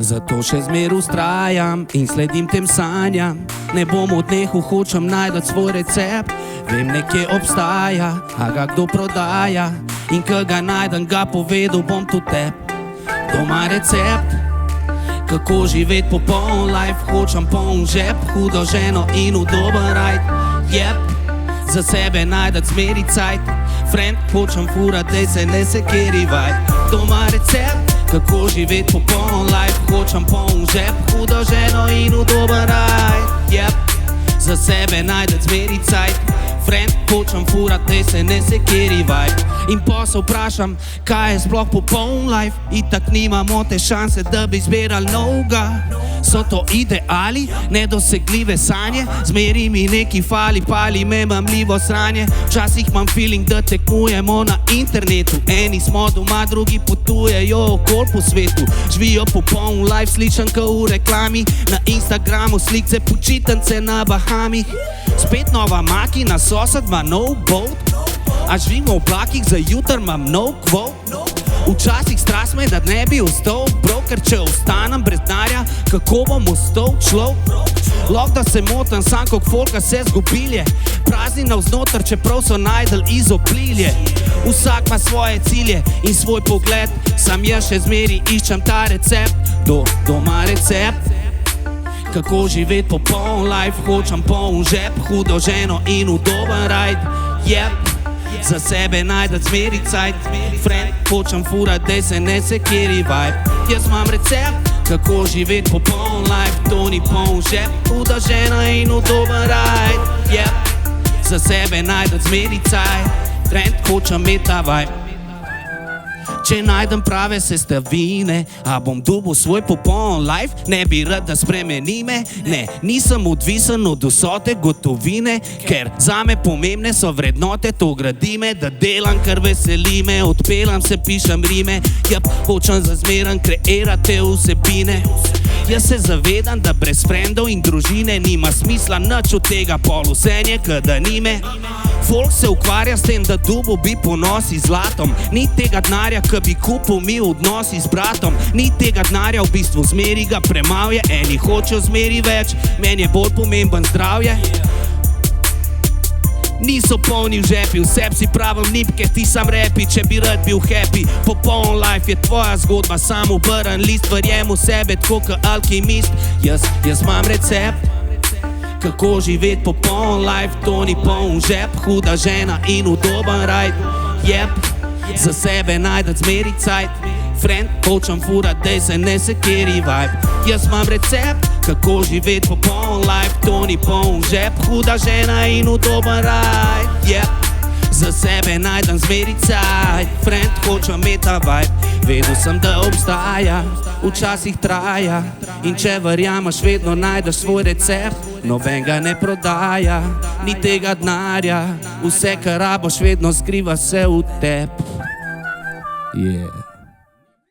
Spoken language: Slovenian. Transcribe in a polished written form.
Zato še zmer ustrajam in sledim tem sanjam. Ne bom odnehal, hočem najti svoj recept. Vem, nekje obstaja, a ga kdo prodaja. In ko ga najdem, ga povedal bom tudi teb. Doma recept, kako živeti popoln life. Hočem poln žep, hudo ženo in udoben ride. Za sebe najdem zmeri cajt. Friend, hočem furat, dej se ne sekerivaj. Doma recept, kako živeti popoln life. Hočem poln žep, hudo ženo in udoben ride. Za sebe najdem zmeri cajt. Friend, hočem furat, dej se ne sekerivaj. In pa se vprašam, kaj je sploh popoln life. Itak nimamo te šanse, da bi zbiral novega. So to ideali, nedosegljive sanje. Zmeri mi neki fali, pali me mamljivo sranje. Včasih imam feeling, da tekmujemo na internetu. Eni smo doma, drugi potujejo okol po svetu. Živijo popoln life, slišan ko v reklami. Na Instagramu slikce počitnice na Bahamih. Spet nova makina, sosed ima nov boat. A živimo v oblakih, za jutr imam nov quote. Včasih strast me, da ne bi ostal brok, ker če ostanem brez denarja, kako bom ostal človek? Lahko da se motam, sam kak folka se zgubilje. Prazni navznotr, čeprav so najdel izobilje. Vsak ima svoje cilje in svoj pogled. Sam jaz še zmeri iščem ta recept. Doma recept, kako živeti popoln life. Hočem poln žep, hudo ženo in udoben ride. Za sebe najdem zmeri cajt. Friend, hočem furat, dej se ne sekerivaj. Jaz imam recept, kako živeti popoln life. To ni poln žep, huda žena in udoben ride. Za sebe najdem zmeri cajt. Friend, hočem imeti ta vibe. Če najdem prave sestavine, a bom dobil svoj popoln life. Ne bi rad, da spremeni me. Ne, nisem odvisen od vsote gotovine, ker zame pomembne so vrednote. To gradi me, da delam, kar veseli me. Odpelam se, pišem rime. Hočem za zmeren kreirati te vsebine. Jaz se zavedam, da brez frendov in družine nima smisla nič od tega, pol vsenje, kada nime. Folk se ukvarja s tem, da dobo bi ponosi zlatom. Ni tega denarja, ki bi kupil mi odnosi z bratom. Ni tega denarja, v bistvu zmeri ga premal je. Eni hočejo zmeri več, meni je bolj pomemben zdravje. Niso polni v žepi, vse si pravim nipke, ti sam repi, če bi rad bil happy. Popoln life je tvoja zgodba, sam obrn list. Verjem v sebe, tako kot alkimist. Jaz imam recept, kako živeti popoln life. To ni poln žep, huda žena in udoben ride. Za sebe najdem zmeri cajt. Friend, hočem furat, dej se ne sekerivaj. Jaz imam recept, kako živeti popoln life. To ni poln žep, huda žena in udoben ride. Za sebe najdem zmeri cajt. Friend, hočem imeti ta vibe. Vedel sem, da obstaja, včasih traja. In če verjameš, vedno najdeš svoj recept. Noben ga ne prodaja, ni tega denarja. Vse, kar raboš, vedno skriva se v teb.